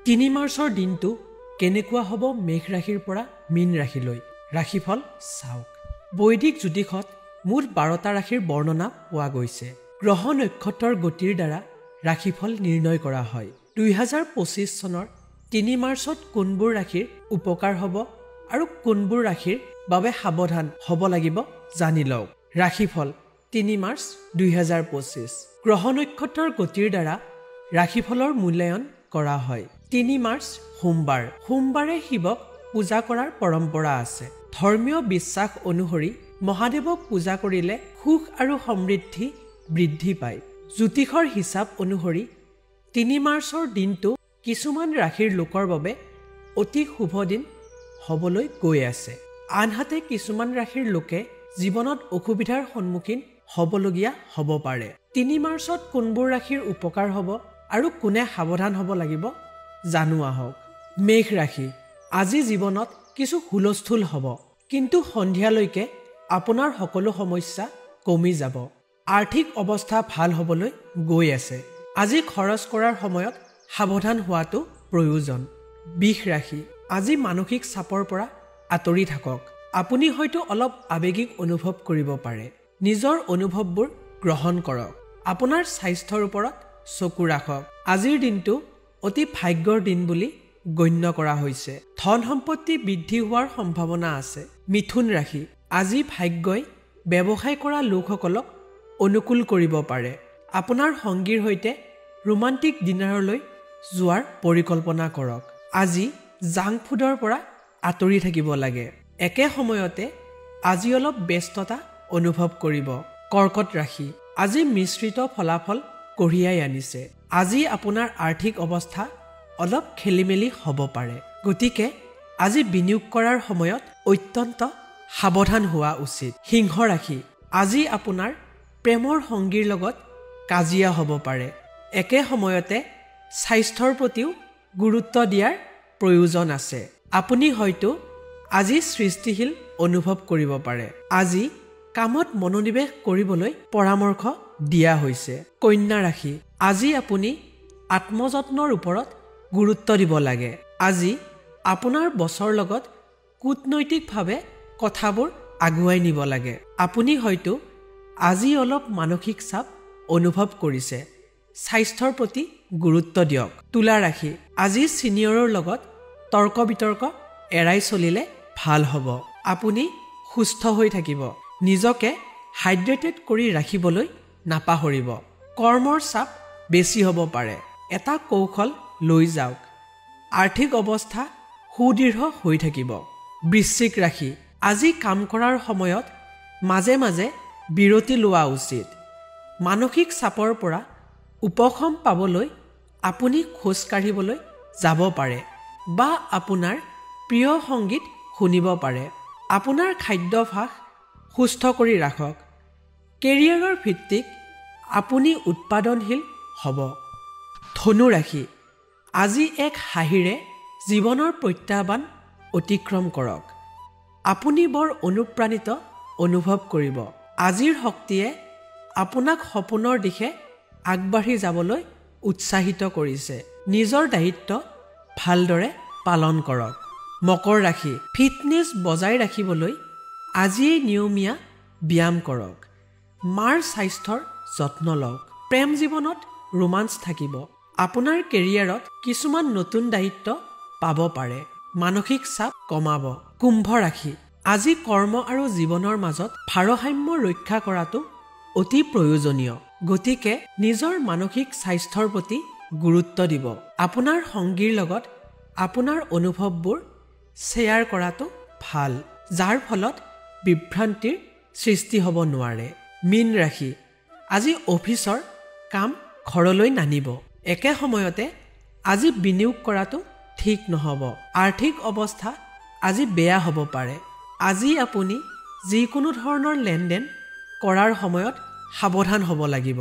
3 মাৰ্চৰ দিনটো কেনেকুৱা হ'ব মেঘ ৰাশিৰ পৰা মীন ৰাশিলৈ ৰাশিফল চাওক। বৈদিক জ্যোতিষত মুঠ 12টা ৰাশিৰ বৰ্ণনা পোৱা গৈছে। গ্ৰহ নক্ষত্ৰৰ গতিৰ দ্বাৰা ৰাশিফল নিৰ্ণয় কৰা হয়। 2025 চনৰ 3 মাৰ্চত কোনবোৰ ৰাশিৰ উপকাৰ হ'ব আৰু কোনবোৰ ৰাশিৰ বাবে সাৱধান হ'ব লাগিব জানি লওক। ৰাশিফল 3 মাৰ্চ 2025 গ্ৰহ নক্ষত্ৰৰ গতিৰ দ্বাৰা ৰাশিফলৰ মূল্যায়ন কৰা হয়। 3 মাৰ্চ সোমবাৰে শিৱক পূজা কৰাৰ পৰম্পৰা আছে। ধৰ্মীয় বিশ্বাস অনুসৰি মহাদেৱক পূজা কৰিলে সুখ আৰু সমৃদ্ধি বৃদ্ধি পায়। জ্যোতিষৰ হিচাপ অনুসৰি 3 মাৰ্চৰ দিনটো কিছুমান ৰাশিৰ লোকৰ বাবে অতি শুভ দিন হ'বলৈ গৈ আছে। আনহাতে কিছুমান ৰাশিৰ লোকে জীৱনত অসুবিধাৰ সন্মুখীন হ'বলগীয়া হ'ব পাৰে। 3 মাৰ্চত কোনবোৰ ৰাশিৰ উপকাৰ হ'ব আৰু কোনে সাৱধান হ'ব লাগিব জানো আহক। মেঘ ৰাশি, আজি জীৱনত কিছু হুলস্থুল হ'ব, কিন্তু সন্ধিয়ালৈকে আপোনাৰ সকলো সমস্যা কমি যাব। আৰ্থিক অৱস্থা ভাল হ'বলৈ গৈ আছে। আজি খৰচ কৰাৰ সময়ত সাৱধান হোৱাটো প্ৰয়োজন। বৃষ ৰাশি, আজি মানসিক চাপৰ পৰা আঁতৰি থাকক। আপুনি হয়তো অলপ আৱেগিক অনুভৱ কৰিব পাৰে। নিজৰ অনুভৱবোৰ গ্ৰহণ কৰক। আপোনাৰ স্বাস্থ্যৰ ওপৰত চকু ৰাখক। আজিৰ দিনটো অতি ভাগ্যৰ দিন বুলি গণ্য কৰা হৈছে। ধন সম্পত্তি বৃদ্ধি হোৱাৰ সম্ভাৱনা আছে। মিথুন ৰাশি, আজি ভাগ্যই ব্যৱসায় কৰা লোকসকলক অনুকূল কৰিব পাৰে। আপোনাৰ সংগীৰ সৈতে ৰোমান্টিক ডিনাৰলৈ যোৱাৰ পৰিকল্পনা কৰক। আজি জাংক ফুডৰ পৰা আঁতৰি থাকিব লাগে। একে সময়তে আজি অলপ ব্যস্ততা অনুভৱ কৰিব। কৰ্কট ৰাশি, আজি মিশ্ৰিত ফলাফল কঢ়িয়াই আনিছে। আজি আপোনাৰ আৰ্থিক অৱস্থা অলপ খেলিমেলি হ'ব পাৰে। গতিকে আজি বিনিয়োগ কৰাৰ সময়ত অত্যন্ত সাৱধান হোৱা উচিত। সিংহ ৰাশি, আজি আপোনাৰ প্ৰেমৰ সংগীৰ লগত কাজিয়া হ'ব পাৰে। একে সময়তে স্বাস্থ্যৰ প্ৰতিও গুৰুত্ব দিয়াৰ প্ৰয়োজন আছে। আপুনি হয়তো আজি সৃষ্টিশীল অনুভৱ কৰিব পাৰে। আজি কামত মনোনিৱেশ কৰিবলৈ পৰামৰ্শ দিয়া হৈছে। কন্যা ৰাশি, আজি আপুনি আত্মযত্নৰ ওপৰত গুৰুত্ব দিব লাগে। আজি আপোনাৰ বছৰ লগত কূটনৈতিকভাৱে কথাবোৰ আগুৱাই নিব লাগে। আপুনি হয়তো আজি অলপ মানসিক চাপ অনুভৱ কৰিছে। স্বাস্থ্যৰ প্ৰতি গুৰুত্ব দিয়ক। তুলা ৰাশি, আজি ছিনিয়ৰৰ লগত তৰ্ক বিতৰ্ক এৰাই চলিলে ভাল হ'ব। আপুনি সুস্থ হৈ থাকিব। নিজকে হাইড্ৰেটেড কৰি ৰাখিবলৈ নাপাহৰিব। কৰ্মৰ চাপ বেছি হ'ব পাৰে। এটা কৌশল লৈ যাওক। আৰ্থিক অৱস্থা সুদৃঢ় হৈ থাকিব। বৃশ্চিক ৰাশি, আজি কাম কৰাৰ সময়ত মাজে মাজে বিৰতি লোৱা উচিত। মানসিক চাপৰ পৰা উপশম পাবলৈ আপুনি খোজ কাঢ়িবলৈ যাব পাৰে বা আপোনাৰ প্ৰিয় সংগীত শুনিব পাৰে। আপোনাৰ খাদ্যাভ্যাস সুস্থ কৰি ৰাখক। কেৰিয়াৰৰ ভিত্তিক আপুনি উৎপাদনশীল হ'ব। ধনু ৰাশি, আজি এক হাঁহিৰে জীৱনৰ প্ৰত্যাহ্বান অতিক্ৰম কৰক। আপুনি বৰ অনুপ্ৰাণিত অনুভৱ কৰিব। আজিৰ শক্তিয়ে আপোনাক সপোনৰ দিশে আগবাঢ়ি যাবলৈ উৎসাহিত কৰিছে। নিজৰ দায়িত্ব ভালদৰে পালন কৰক। মকৰ ৰাশি, ফিটনেছ বজাই ৰাখিবলৈ আজিয়েই নিয়মীয়া ব্যায়াম কৰক। মাৰ স্বাস্থ্যৰ যত্ন লওক। প্ৰেম জীৱনত ৰোমাঞ্চ থাকিব। আপোনাৰ কেৰিয়াৰত কিছুমান নতুন দায়িত্ব পাব পাৰে। মানসিক চাপ কমাব। কুম্ভ ৰাশি, আজি কৰ্ম আৰু জীৱনৰ মাজত ভাৰসাম্য ৰক্ষা কৰাটো অতি প্ৰয়োজনীয়। গতিকে নিজৰ মানসিক স্বাস্থ্যৰ প্ৰতি গুৰুত্ব দিব। আপোনাৰ সংগীৰ লগত আপোনাৰ অনুভৱবোৰ শ্বেয়াৰ কৰাটো ভাল, যাৰ ফলত বিভ্ৰান্তিৰ সৃষ্টি হ'ব নোৱাৰে। মীন ৰাশি, আজি অফিচৰ কাম ঘৰলৈ নানিব। একে সময়তে আজি বিনিয়োগ কৰাটো ঠিক নহ'ব। আৰ্থিক অৱস্থা আজি বেয়া হ'ব পাৰে। আজি আপুনি যিকোনো ধৰণৰ লেনদেন কৰাৰ সময়ত সাৱধান হ'ব লাগিব।